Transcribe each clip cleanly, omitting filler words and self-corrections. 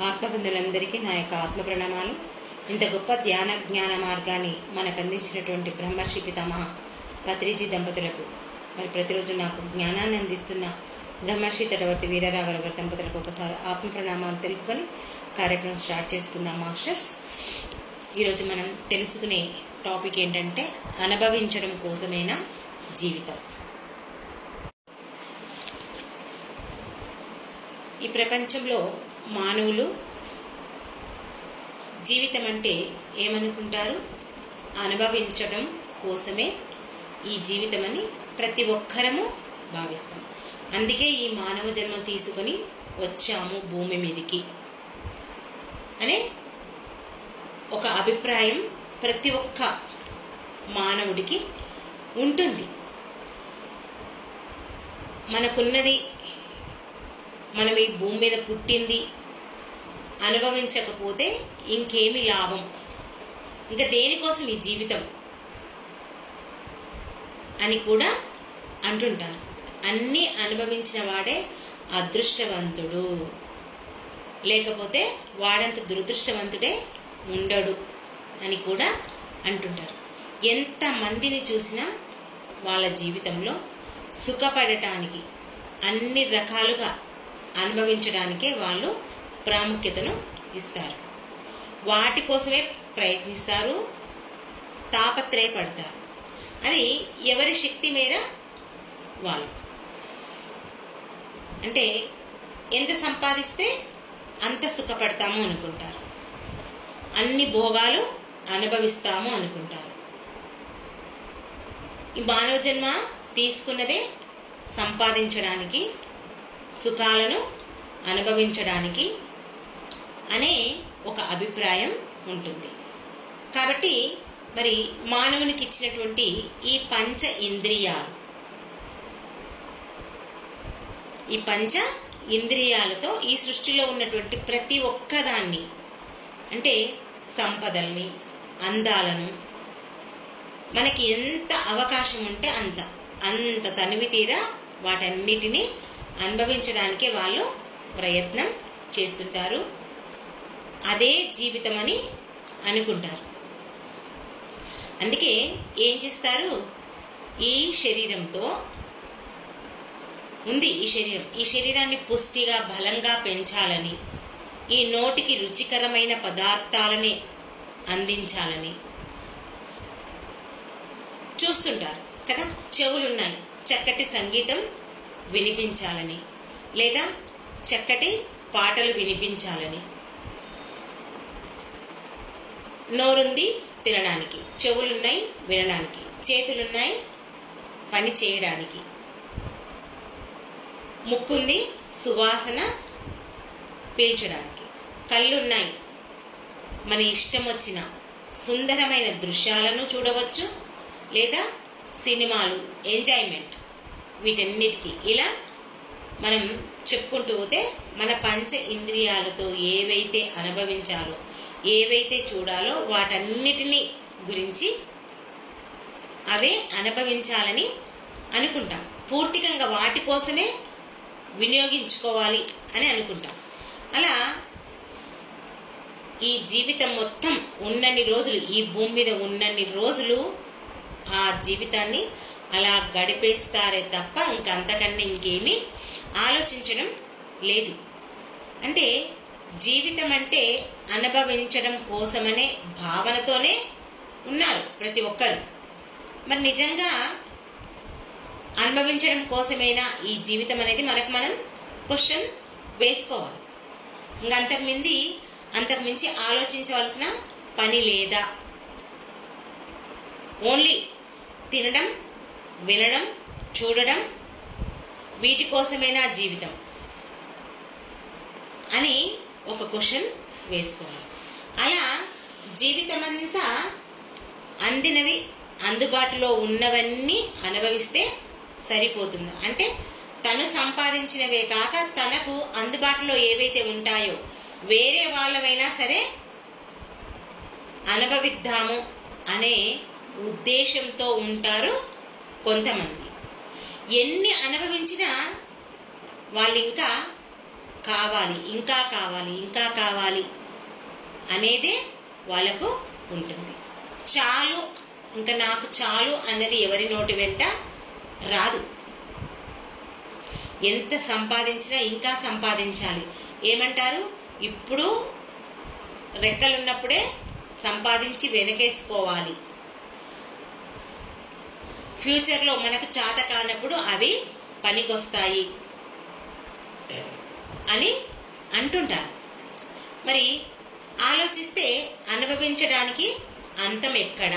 ఆత్మబంధులందరికీ నా యొక్క ఆత్మ ప్రణామాలు. ఇంత గొప్ప ధ్యాన జ్ఞాన మార్గాన్ని మనకు అందించినటువంటి బ్రహ్మర్షి పితామహ పత్రిజీ దంపతులకు, మరి ప్రతిరోజు నాకు జ్ఞానాన్ని అందిస్తున్న బ్రహ్మర్షి తటవర్తి వీరరాఘవ గారి దంపతులకు ఒకసారి ఆత్మ ప్రణామాలు తెలుపుకొని కార్యక్రమం స్టార్ట్ చేసుకుందాం మాస్టర్స్. ఈరోజు మనం తెలుసుకునే టాపిక్ ఏంటంటే అనుభవించడం కోసమేనా జీవితం. ఈ ప్రపంచంలో మానవులు జీవితం అంటే ఏమనుకుంటారు? అనుభవించడం కోసమే ఈ జీవితం అని ప్రతి ఒక్కరము భావిస్తాం. అందుకే ఈ మానవ జన్మ తీసుకొని వచ్చాము భూమి మీదకి అనే ఒక అభిప్రాయం ప్రతి ఒక్క మానవుడికి ఉంటుంది. మనకున్నది, మనం ఈ భూమి మీద పుట్టింది అనుభవించకపోతే ఇంకేమి లాభం, ఇంకా దేనికోసం ఈ జీవితం అని కూడా అంటుంటారు. అన్నీ అనుభవించిన వాడే అదృష్టవంతుడు, లేకపోతే వాడంత దురదృష్టవంతుడే ఉండడు అని కూడా అంటుంటారు. ఎంతమందిని చూసినా వాళ్ళ జీవితంలో సుఖపడటానికి, అన్ని రకాలుగా అనుభవించడానికే వాళ్ళు ప్రాముఖ్యతను ఇస్తారు. వాటి కోసమే ప్రయత్నిస్తారు, తాపత్రయపడతారు. అది ఎవరి శక్తి మేర వాళ్ళు. అంటే ఎంత సంపాదిస్తే అంత సుఖపడతాము అనుకుంటారు, అన్ని భోగాలు అనుభవిస్తాము అనుకుంటారు. ఈ మానవ జన్మ తీసుకున్నదే సంపాదించడానికి, సుఖాలను అనుభవించడానికి అనే ఒక అభిప్రాయం ఉంటుంది. కాబట్టి మరి మానవునికి ఇచ్చినటువంటి ఈ పంచ ఇంద్రియాలు, ఈ పంచ ఇంద్రియాలతో ఈ సృష్టిలో ఉన్నటువంటి ప్రతి ఒక్కదాన్ని, అంటే సంపదల్ని, అందాలను, మనకి ఎంత అవకాశం ఉంటే అంత తనివి తీరా వాటన్నిటినీ అనుభవించడానికే వాళ్ళు ప్రయత్నం చేస్తుంటారు. అదే జీవితం అని అనుకుంటారు. అందుకే ఏం చేస్తారు? ఈ శరీరంతో ఉంది ఈ శరీరాన్ని పుష్టిగా బలంగా పెంచాలని, ఈ నోటికి రుచికరమైన పదార్థాలని అందించాలని చూస్తుంటారు కదా. చెవులున్నాయి, చక్కటి సంగీతం వినిపించాలని, లేదా చక్కటి పాటలు వినిపించాలని. నోరుంది తినడానికి, చెవులున్నాయి వినడానికి, చేతులున్నాయి పని చేయడానికి, ముక్కుంది సువాసన పీల్చడానికి, కళ్ళున్నాయి మన ఇష్టం వచ్చిన సుందరమైన దృశ్యాలను చూడవచ్చు, లేదా సినిమాలు, ఎంజాయ్మెంట్, వీటన్నిటికీ ఇలా మనం చెప్పుకుంటూ పోతే మన పంచ ఇంద్రియాలతో ఏవైతే అనుభవించాలో, ఏవైతే చూడాలో వాటన్నిటినీ గురించి అవే అనుభవించాలని అనుకుంటాం. పూర్తికంగా వాటి కోసమే వినియోగించుకోవాలి అని అనుకుంటాం. అలా ఈ జీవితం మొత్తం ఉన్నన్ని రోజులు, ఈ భూమి మీద ఉన్నన్ని రోజులు ఆ జీవితాన్ని అలా గడిపేస్తారే తప్ప ఇంకంతకన్నా ఇంకేమీ ఆలోచించడం లేదు. అంటే జీవితం అంటే అనుభవించడం కోసమనే భావనతోనే ఉన్నారు ప్రతి ఒక్కరు. మరి నిజంగా అనుభవించడం కోసమేనా ఈ జీవితం అనేది మనకు మనం క్వశ్చన్ వేసుకోవాలి. అంతకు మించి ఆలోచించవలసిన పని లేదా? ఓన్లీ తినడం, వినడం, చూడడం, వీటి కోసమేనా జీవితం అని ఒక క్వశ్చన్ వేసుకోవాలి. అలా జీవితమంతా అందినవి, అందుబాటులో ఉన్నవన్నీ అనుభవిస్తే సరిపోతుంది. అంటే తను సంపాదించినవే కాక తనకు అందుబాటులో ఏవైతే ఉంటాయో వేరే వాళ్ళవైనా సరే అనుభవిద్దాము అనే ఉద్దేశంతో ఉంటారు కొంతమంది. ఎన్ని అనుభవించినా వాళ్ళు ఇంకా కావాలి, ఇంకా కావాలి, ఇంకా కావాలి అనేదే వాళ్ళకు ఉంటుంది. చాలు, ఇంకా నాకు చాలు అన్నది ఎవరి నోటి వెంట రాదు. ఎంత సంపాదించినా ఇంకా సంపాదించాలి. ఏమంటారు, ఇప్పుడు రెక్కలున్నప్పుడే సంపాదించి వెనకేసుకోవాలి, ఫ్యూచర్లో మనకు చేత కానప్పుడు అవి పనికొస్తాయి అని అంటుంటారు. మరి ఆలోచిస్తే అనుభవించడానికి అంతం ఎక్కడ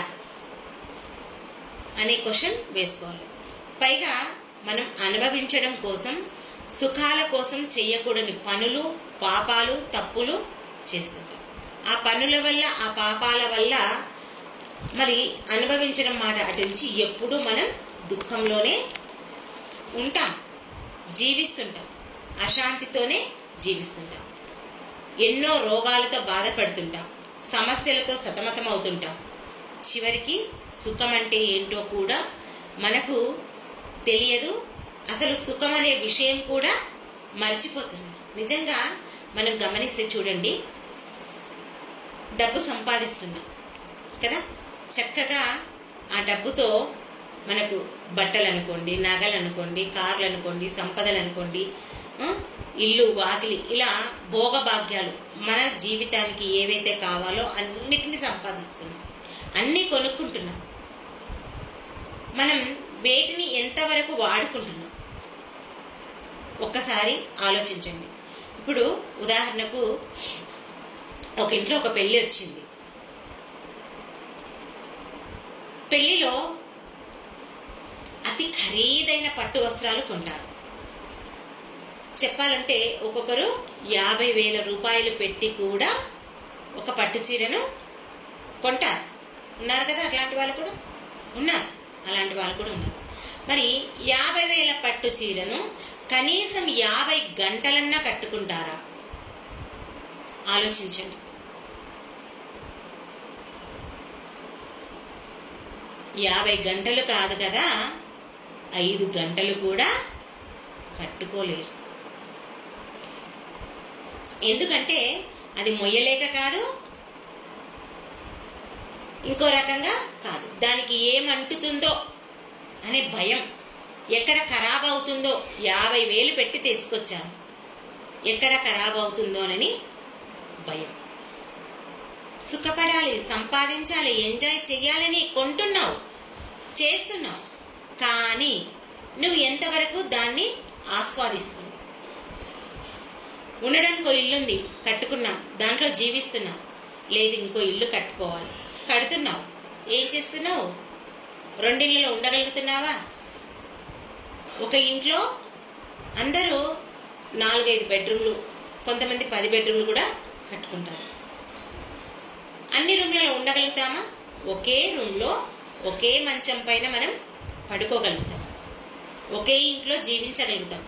అనే క్వశ్చన్ వేసుకోవాలి. పైగా మనం అనుభవించడం కోసం, సుఖాల కోసం చేయకూడని పనులు, పాపాలు, తప్పులు చేస్తుంటాం. ఆ పనుల వల్ల, ఆ పాపాల వల్ల మరి అనుభవించడం మాట అటుంచి ఎప్పుడు మనం దుఃఖంలోనే ఉంటాం, జీవిస్తుంటాం, అశాంతితోనే జీవిస్తుంటాం, ఎన్నో రోగాలతో బాధపడుతుంటాం, సమస్యలతో సతమతం అవుతుంటాం. చివరికి సుఖం అంటే ఏంటో కూడా మనకు తెలియదు. అసలు సుఖం అనే విషయం కూడా మర్చిపోతున్నారు. నిజంగా మనం గమనిస్తే చూడండి, డబ్బు సంపాదిస్తున్నాం కదా, చక్కగా ఆ డబ్బుతో మనకు బట్టలు అనుకోండి, నగలు అనుకోండి, కార్లు అనుకోండి, సంపదలు అనుకోండి, ఇల్లు, వాకిలి, ఇలా భోగభాగ్యాలు మన జీవితానికి ఏవైతే కావాలో అన్నిటినీ సంపాదిస్తున్నాం, అన్నీ కొనుక్కుంటున్నాం. మనం వేటిని ఎంతవరకు వాడుకుంటున్నాం ఒక్కసారి ఆలోచించండి. ఇప్పుడు ఉదాహరణకు ఒక ఇంట్లో ఒక పెళ్ళి వచ్చింది. పెళ్లిలో అతి ఖరీదైన పట్టు వస్త్రాలు కొంటారు. చెప్పాలంటే ఒక్కొక్కరు 50,000 రూపాయలు పెట్టి కూడా ఒక పట్టు చీరను కొంటారు. ఉన్నారు కదా అట్లాంటి వాళ్ళు కూడా ఉన్నారు, అలాంటి వాళ్ళు కూడా ఉన్నారు. మరి 50,000 పట్టు చీరను కనీసం 50 గంటలన్నా కట్టుకుంటారా? ఆలోచించండి. 50 గంటలు కాదు కదా, 5 గంటలు కూడా కట్టుకోలేరు. ఎందుకంటే అది మొయ్యలేక కాదు, ఇంకో రకంగా కాదు, దానికి ఏమంటుతుందో అనే భయం, ఎక్కడ ఖరాబ్ అవుతుందో, 50,000 పెట్టి తీసుకొచ్చాను, ఎక్కడ ఖరాబ్ అవుతుందోనని భయం. సుఖపడాలి, సంపాదించాలి, ఎంజాయ్ చెయ్యాలని కొంటున్నావు, చేస్తున్నావు, కానీ నువ్వు ఎంతవరకు దాన్ని ఆస్వాదిస్తున్నావు? ఉండడానికి ఇల్లుంది, కట్టుకున్నాం, దాంట్లో జీవిస్తున్నాం. లేదు, ఇంకో ఇల్లు కట్టుకోవాలి, కడుతున్నావు. ఏం చేస్తున్నావు? 2 ఇళ్ళలో ఉండగలుగుతున్నావా? ఒక ఇంట్లో అందరూ 4-5 బెడ్రూమ్లు, కొంతమంది 10 బెడ్రూమ్లు కూడా కట్టుకుంటారు. అన్ని రూమ్లలో ఉండగలుగుతామా? ఒకే రూమ్లో ఒకే మంచం పైన మనం పడుకోగలుగుతాం, ఒకే ఇంట్లో జీవించగలుగుతాం.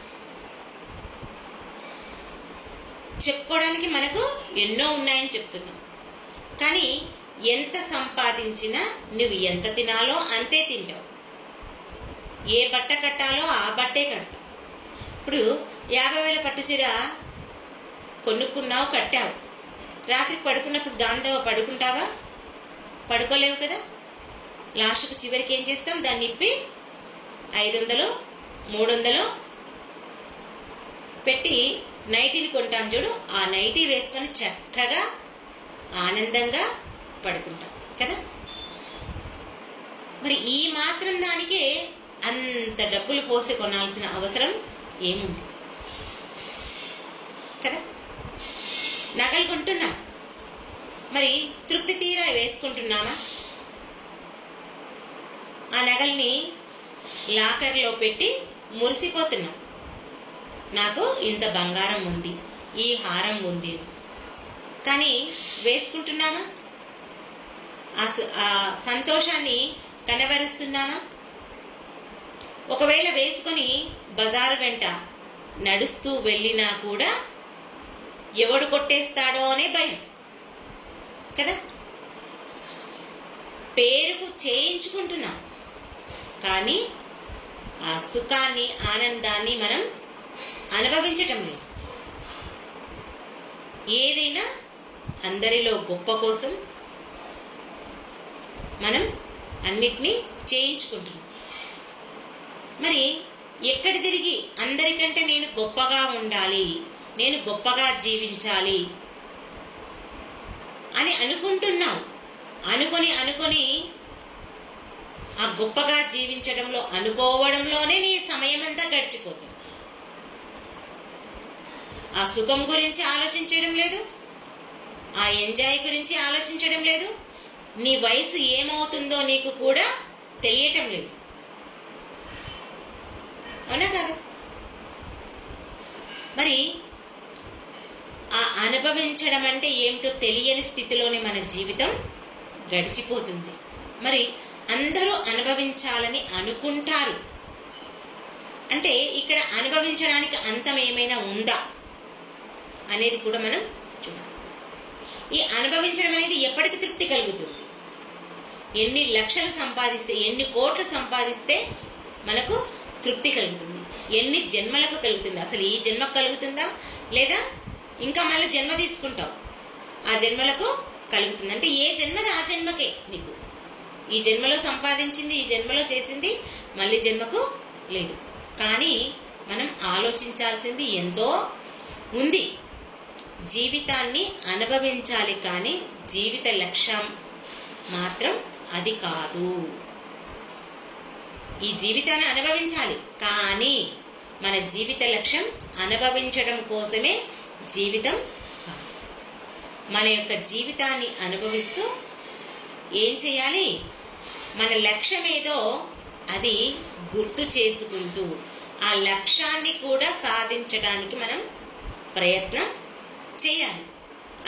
చెప్పుకోవడానికి మనకు ఎన్నో ఉన్నాయని చెప్తున్నాం, కానీ ఎంత సంపాదించినా నువ్వు ఎంత తినాలో అంతే తింటావు, ఏ బట్ట కట్టాలో ఆ బట్టే కడతావు. ఇప్పుడు 50,000 పట్టు చీర కొనుక్కున్నావు, కట్టావు, రాత్రికి పడుకున్నప్పుడు దాంతో పడుకుంటావా? పడుకోలేవు కదా. లాస్ట్కు చివరికి ఏం చేస్తాం? దాన్ని ఇప్పి 500, 300 పెట్టి నైటీని కొంటాం చూడు, ఆ నైటీ వేసుకొని చక్కగా ఆనందంగా పడుకుంటాం కదా. మరి ఈ మాత్రం దానికే అంత డబ్బులు పోసి కొనాల్సిన అవసరం ఏముంది కదా. నగలు కొంటున్నాం, మరి తృప్తి తీరా వేసుకుంటున్నామా? ఆ నగల్ని లాకర్లో పెట్టి మురిసిపోతున్నాం, నాకు ఇంత బంగారం ఉంది, ఈ హారం ఉంది, కానీ వేసుకుంటున్నామా? ఆ సంతోషాన్ని కనబరుస్తున్నామా? ఒకవేళ వేసుకొని బజారు వెంట నడుస్తూ వెళ్ళినా కూడా ఎవడు కొట్టేస్తాడో అనే భయం కదా. పేరుకు చేయించుకుంటున్నాం, కానీ ఆ సుఖాన్ని, ఆనందాన్ని మనం అనుభవించటం లేదు. ఏదైనా అందరిలో గొప్ప కోసం మనం అన్నిటినీ చేయించుకుంటున్నాం. మరి ఎక్కడ తిరిగి అందరికంటే నేను గొప్పగా ఉండాలి, నేను గొప్పగా జీవించాలి అని అనుకుంటున్నావు. అనుకొని ఆ గొప్పగా జీవించడంలో అనుకోవడంలోనే నీ సమయం అంతా గడిచిపోతుంది. ఆ సుఖం గురించి ఆలోచించడం లేదు, ఆ ఎంజాయ్ గురించి ఆలోచించడం లేదు, నీ వయసు ఏమవుతుందో నీకు కూడా తెలియటం లేదు. అవునా కదా? మరి ఆ అనుభవించడం అంటే ఏమిటో తెలియని స్థితిలోనే మన జీవితం గడిచిపోతుంది. మరి అందరూ అనుభవించాలని అనుకుంటారు అంటే ఇక్కడ అనుభవించడానికి అంతం ఏమైనా ఉందా అనేది కూడా మనం చూడాలి. ఈ అనుభవించడం అనేది ఎప్పటికి తృప్తి కలుగుతుంది? ఎన్ని లక్షలు సంపాదిస్తే, ఎన్ని కోట్లు సంపాదిస్తే మనకు తృప్తి కలుగుతుంది? ఎన్ని జన్మలకు కలుగుతుంది? అసలు ఈ జన్మకు కలుగుతుందా, లేదా ఇంకా మళ్ళీ జన్మ తీసుకుంటావు ఆ జన్మలకు కలుగుతుంది? అంటే ఏ జన్మది ఆ జన్మకే. నీకు ఈ జన్మలో సంపాదించింది, ఈ జన్మలో చేసింది మళ్ళీ జన్మకు లేదు. కానీ మనం ఆలోచించాల్సింది ఎంతో ఉంది. జీవితాన్ని అనుభవించాలి, కానీ జీవిత లక్ష్యం మాత్రం అది కాదు. ఈ జీవితాన్ని అనుభవించాలి, కానీ మన జీవిత లక్ష్యం అనుభవించడం కోసమే జీవితం కాదు. మన యొక్క జీవితాన్ని అనుభవిస్తూ ఏం చేయాలి? మన లక్ష్యం ఏదో అది గుర్తు చేసుకుంటూ ఆ లక్ష్యాన్ని కూడా సాధించడానికి మనం ప్రయత్నం చేయాలి.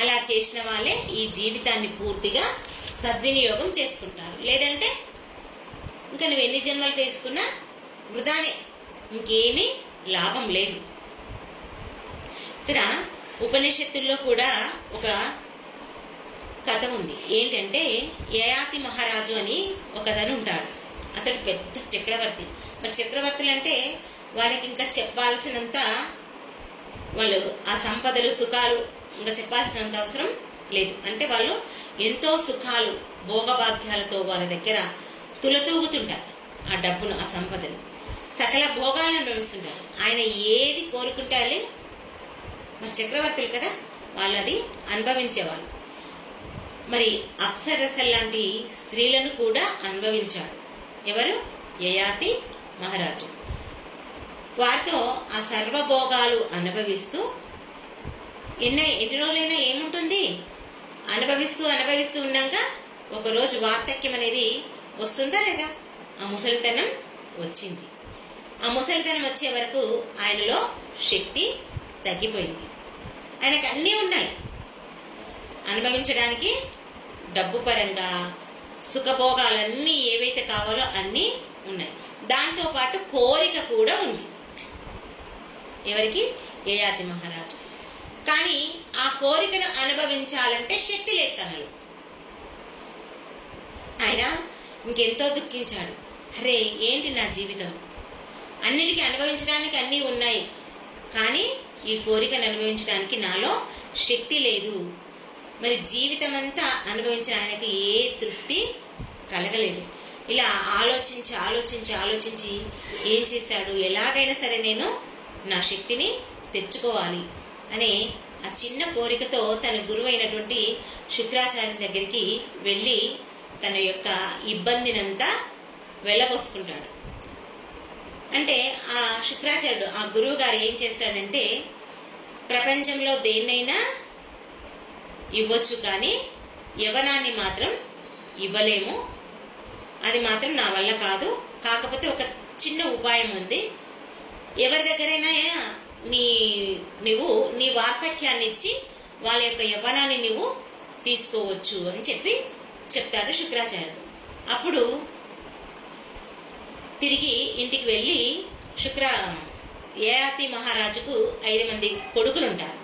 అలా చేసిన వాళ్ళే ఈ జీవితాన్ని పూర్తిగా సద్వినియోగం చేసుకుంటారు. లేదంటే ఇంకా నువ్వు ఎన్ని జన్మలు తీసుకున్నా వృధానే, ఇంకేమీ లాభం లేదు. ఇక్కడ ఉపనిషత్తుల్లో కూడా ఒక కథ ఉంది. ఏంటంటే యయాతి మహారాజు అని ఒకతను ఉంటాడు. అతడు పెద్ద చక్రవర్తి. మరి చక్రవర్తులు అంటే వాళ్ళకి ఇంకా చెప్పాల్సినంత, వాళ్ళు ఆ సంపదలు సుఖాలు ఇంకా చెప్పాల్సినంత అవసరం లేదు. అంటే వాళ్ళు ఎంతో సుఖాలు భోగభాగ్యాలతో వాళ్ళ దగ్గర తులతూగుతుంటారు. ఆ డబ్బును, ఆ సంపదను, సకల భోగాలను అనుభవిస్తుంటారు. ఆయన ఏది కోరుకుంటే మరి చక్రవర్తులు కదా, వాళ్ళు అది అనుభవించేవాళ్ళు. మరి అప్సరసల్ లాంటి స్త్రీలను కూడా అనుభవించాడు. ఎవరు? యయాతి మహారాజు. వారితో ఆ సర్వభోగాలు అనుభవిస్తూ ఎన్ని రోజులైనా ఏముంటుంది, అనుభవిస్తూ ఉన్నాక ఒకరోజు వార్ధక్యం అనేది వస్తుందా లేదా? ఆ ముసలితనం వచ్చింది. ఆ ముసలితనం వచ్చే వరకు ఆయనలో శక్తి తగ్గిపోయింది. ఆయనకు అన్నీ ఉన్నాయి, అనుభవించడానికి డబ్బు పరంగా సుఖభోగాలన్నీ ఏవైతే కావాలో అన్నీ ఉన్నాయి. దాంతోపాటు కోరిక కూడా ఉంది. ఎవరికి? యయాతి మహారాజు. కానీ ఆ కోరికను అనుభవించాలంటే శక్తి లేదు తనలో. ఆయన ఇంకెంతో దుఃఖించాడు. అరే ఏంటి నా జీవితం, అన్నిటికీ అనుభవించడానికి అన్నీ ఉన్నాయి, కానీ ఈ కోరికను అనుభవించడానికి నాలో శక్తి లేదు. మరి జీవితం అంతా అనుభవించిన ఆయనకి ఏ తృప్తి కలగలేదు. ఇలా ఆలోచించి ఏం చేశాడు? ఎలాగైనా సరే నేను నా శక్తిని తెచ్చుకోవాలి అనే ఆ చిన్న కోరికతో తన గురువు అయినటువంటి శుక్రాచార్యుని దగ్గరికి వెళ్ళి తన యొక్క ఇబ్బందినంతా వెళ్ళబోసుకుంటాడు. అంటే ఆ శుక్రాచార్యుడు, ఆ గురువు గారు ఏం చేస్తాడంటే, ప్రపంచంలో దేన్నైనా ఇవ్వచ్చు, కానీ యవ్వనాన్ని మాత్రం ఇవ్వలేము, అది మాత్రం నా వల్ల కాదు. కాకపోతే ఒక చిన్న ఉపాయం ఉంది, ఎవరి దగ్గరైనా నువ్వు నీ వార్ధక్యాన్ని ఇచ్చి వాళ్ళ యొక్క యవ్వనాన్ని నువ్వు తీసుకోవచ్చు అని చెప్తాడు శుక్రాచార్యుడు. అప్పుడు తిరిగి ఇంటికి వెళ్ళి యయాతి మహారాజుకు 5 మంది కొడుకులు ఉంటారు.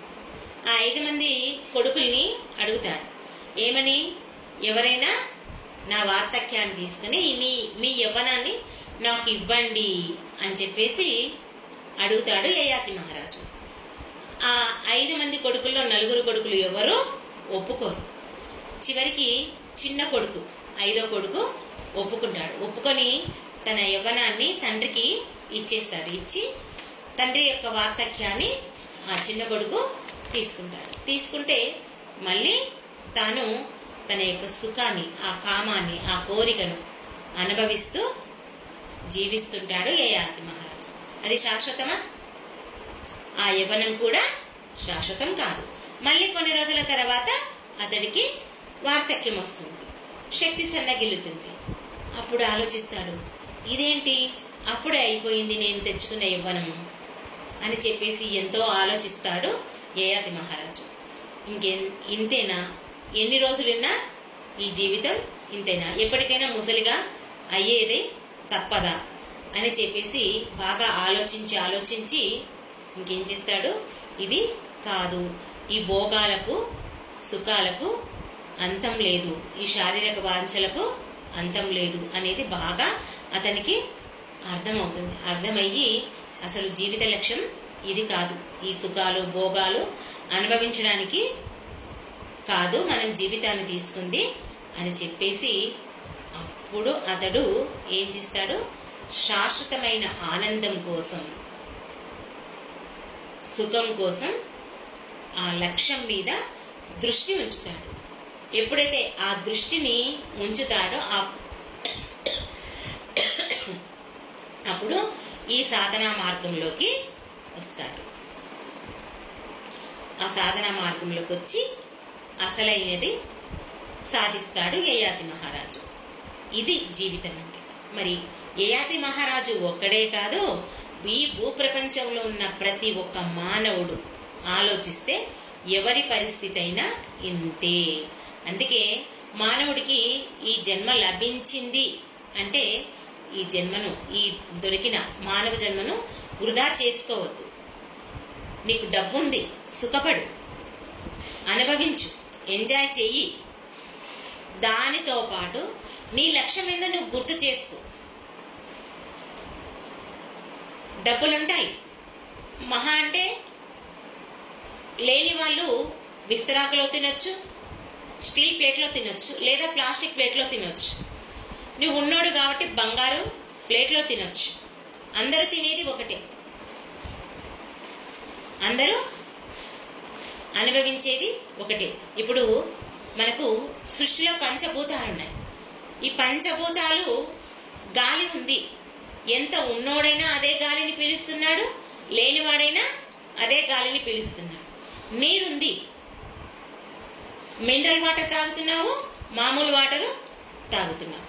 ఆ 5 మంది కొడుకుల్ని అడుగుతాడు, ఏమని? ఎవరైనా నా వార్ధక్యాన్ని తీసుకుని మీ యవ్వనాన్ని నాకు ఇవ్వండి అని చెప్పేసి అడుగుతాడు యయాతి మహారాజు. ఆ 5 మంది కొడుకుల్లో 4 కొడుకులు ఎవరు ఒప్పుకోరు. చివరికి చిన్న కొడుకు 5వ కొడుకు ఒప్పుకుంటాడు. ఒప్పుకొని తన యవ్వనాన్ని తండ్రికి ఇచ్చేస్తాడు. ఇచ్చి తండ్రి యొక్క వార్ధక్యాన్ని ఆ చిన్న కొడుకు తీసుకుంటాడు. తీసుకుంటే మళ్ళీ తాను తన యొక్క సుఖాన్ని, ఆ కామాన్ని, ఆ కోరికను అనుభవిస్తూ జీవిస్తుంటాడు యయాతి మహారాజు. అది శాశ్వతమా? ఆ యవ్వనం కూడా శాశ్వతం కాదు. మళ్ళీ కొన్ని రోజుల తర్వాత అతడికి వార్ధక్యం వస్తుంది, శక్తి సన్నగిల్లుతుంది. అప్పుడు ఆలోచిస్తాడు, ఇదేంటి అప్పుడే అయిపోయింది నేను తెచ్చుకున్న యవ్వనము అని చెప్పేసి ఎంతో ఆలోచిస్తాడు యయాతి మహారాజు. ఇంతేనా? ఎన్ని రోజులున్నా ఈ జీవితం ఇంతేనా? ఎప్పటికైనా ముసలిగా అయ్యేదే తప్పదా అని చెప్పేసి బాగా ఆలోచించి ఇంకేం చేస్తాడు, ఇది కాదు, ఈ భోగాలకు సుఖాలకు అంతం లేదు, ఈ శారీరక వాంఛలకు అంతం లేదు అనేది బాగా అతనికి అర్థమవుతుంది. అర్థమయ్యి అసలు జీవిత లక్ష్యం ఇది కాదు, ఈ సుఖాలు భోగాలు అనుభవించడానికి కాదు మనం జీవితాన్ని తీసుకుంది అని చెప్పేసి అప్పుడు అతడు ఏం చేస్తాడు, శాశ్వతమైన ఆనందం కోసం, సుఖం కోసం ఆ లక్ష్యం మీద దృష్టి ఉంచుతాడు. ఎప్పుడైతే ఆ దృష్టిని ఉంచుతాడో అప్పుడు ఈ సాధనా మార్గంలోకి వస్తాడు. ఆ సాధనా మార్గంలోకి వచ్చి అసలైనది సాధిస్తాడు యయాతి మహారాజు. ఇది జీవితం అంటే. మరి యయాతి మహారాజు ఒక్కడే కాదు, ఈ భూప్రపంచంలో ఉన్న ప్రతి ఒక్క మానవుడు ఆలోచిస్తే ఎవరి పరిస్థితి అయినా ఇంతే. అందుకే మానవుడికి ఈ జన్మ లభించింది అంటే ఈ జన్మను, ఈ దొరికిన మానవ జన్మను వృధా చేసుకోవద్దు. నీకు డబ్బుంది, సుఖపడు, అనుభవించు, ఎంజాయ్ చెయ్యి. దానితో పాటు నీ లక్ష్యం ఏందో నువ్వు గుర్తు చేసుకో. డబ్బులుంటాయి, మహా అంటే లేని వాళ్ళు విస్తరాకులో తినొచ్చు, స్టీల్ ప్లేట్లో తినొచ్చు, లేదా ప్లాస్టిక్ ప్లేట్లో తినొచ్చు. నువ్వు ఉన్నోడు కాబట్టి బంగారు ప్లేట్లో తినొచ్చు. అందరూ తినేది ఒకటే, అందరూ అనుభవించేది ఒకటే. ఇప్పుడు మనకు సృష్టిలో పంచభూతాలు ఉన్నాయి. ఈ పంచభూతాలు, గాలి ఉంది, ఎంత ఉన్నోడైనా అదే గాలిని పీలుస్తున్నాడు, లేనివాడైనా అదే గాలిని పీలుస్తున్నాడు. నీరుంది, మినరల్ వాటర్ తాగుతున్నావు, మామూలు వాటరు తాగుతున్నావు.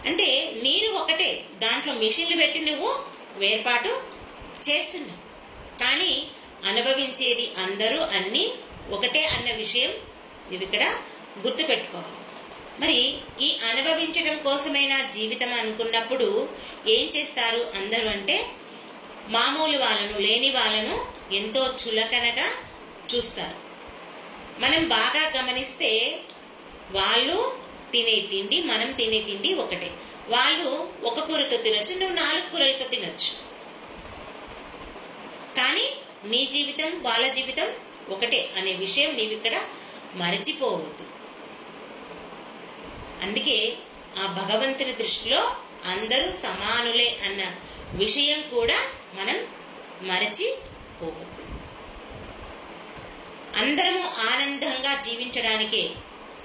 అంటే నీరు ఒకటే, దాంట్లో మిషన్లు పెట్టి నువ్వు వేర్పాటు చేస్తున్నావు. కానీ అనుభవించేది అందరూ అన్నీ ఒకటే అన్న విషయం ఇవి ఇక్కడ గుర్తుపెట్టుకోవాలి. మరి ఈ అనుభవించడం కోసమైనా జీవితం అనుకున్నప్పుడు ఏం చేస్తారు అందరూ అంటే, మామూలు వాళ్ళను, లేని వాళ్ళను ఎంతో చులకనగా చూస్తారు. మనం బాగా గమనిస్తే వాళ్ళు తినే తిండి, మనం తినే తిండి ఒకటే. వాళ్ళు ఒక కూరతో తినొచ్చు, నువ్వు 4 కూరలతో తినొచ్చు. కానీ నీ జీవితం వాళ్ళ జీవితం ఒకటే అనే విషయం నీవు ఇక్కడ మరచిపోవద్దు. అందుకే ఆ భగవంతుని దృష్టిలో అందరూ సమానులే అన్న విషయం కూడా మనం మరచిపోవద్దు. అందరము ఆనందంగా జీవించడానికే,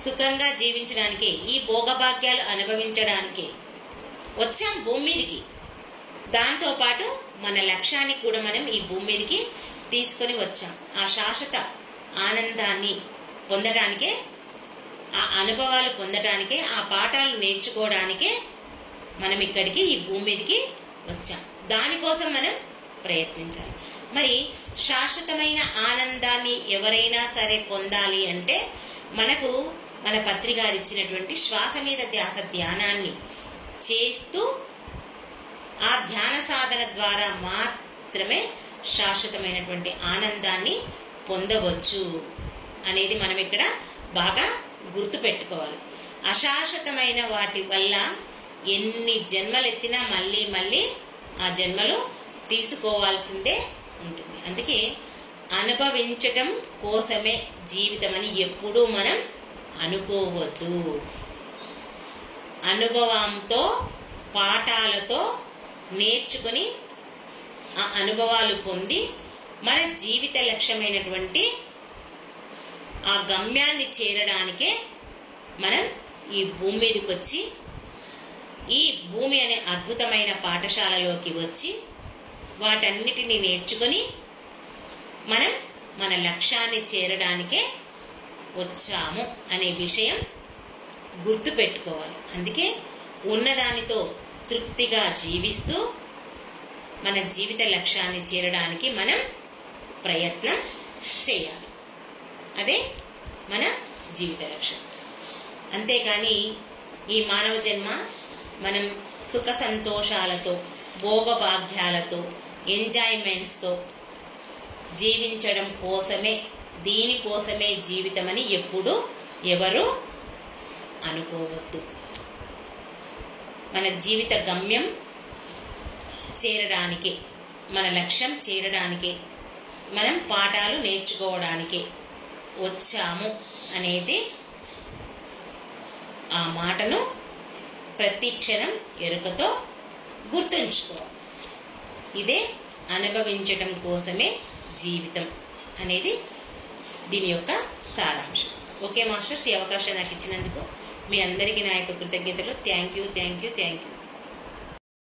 సుఖంగా జీవించడానికే, ఈ భోగభాగ్యాలు అనుభవించడానికే వచ్చాం భూమి మీదకి. దాంతోపాటు మన లక్ష్యాన్ని కూడా మనం ఈ భూమి మీదకి తీసుకొని వచ్చాం. ఆ శాశ్వత ఆనందాన్ని పొందడానికే, ఆ అనుభవాలు పొందడానికే, ఆ పాఠాలు నేర్చుకోవడానికే మనం ఇక్కడికి ఈ భూమి మీదకి వచ్చాం. దానికోసం మనం ప్రయత్నించాలి. మరి శాశ్వతమైన ఆనందాన్ని ఎవరైనా సరే పొందాలి అంటే మనకు మన పత్రిగారు ఇచ్చినటువంటి శ్వాస మీద ధ్యాస ధ్యానాన్ని చేస్తూ ఆ ధ్యాన సాధన ద్వారా మాత్రమే శాశ్వతమైనటువంటి ఆనందాన్ని పొందవచ్చు అనేది మనం ఇక్కడ బాగా గుర్తుపెట్టుకోవాలి. అశాశ్వతమైన వాటి వల్ల ఎన్ని జన్మలు ఎత్తినా మళ్ళీ మళ్ళీ ఆ జన్మలు తీసుకోవాల్సిందే ఉంటుంది. అందుకే అనుభవించటం కోసమే జీవితం అని ఎప్పుడూ మనం అనుకోవద్దు. అనుభవంతో, పాఠాలతో నేర్చుకొని ఆ అనుభవాలు పొంది మన జీవిత లక్ష్యమైనటువంటి ఆ గమ్యాన్ని చేరడానికే మనం ఈ భూమి మీదకి వచ్చి, ఈ భూమి అనే అద్భుతమైన పాఠశాలలోకి వచ్చి వాటన్నిటిని నేర్చుకొని మనం మన లక్ష్యాన్ని చేరడానికే వచ్చాము అనే విషయం గుర్తుపెట్టుకోవాలి. అందుకే ఉన్నదానితో తృప్తిగా జీవిస్తూ మన జీవిత లక్ష్యాన్ని చేరడానికి మనం ప్రయత్నం చేయాలి. అదే మన జీవిత లక్ష్యం. అంతేకాని ఈ మానవ జన్మ మనం సుఖ సంతోషాలతో, భోగభాగ్యాలతో, ఎంజాయ్మెంట్స్తో జీవించడం కోసమే, దీనికోసమే జీవితం అని ఎప్పుడూ ఎవరు అనుకోవద్దు. మన జీవిత గమ్యం చేరడానికే, మన లక్ష్యం చేరడానికే, మనం పాఠాలు నేర్చుకోవడానికే వచ్చాము అనేది ఆ మాటను ప్రతి క్షణం ఎరుకతో గుర్తుంచుకోవాలి. ఇదే అనుభవించటం కోసమే జీవితం అనేది దీని యొక్క సారాంశం. ఓకే మాస్టర్స్, ఈ అవకాశం నాకు ఇచ్చినందుకు మీ అందరికీ నా యొక్క కృతజ్ఞతలు. Thank you.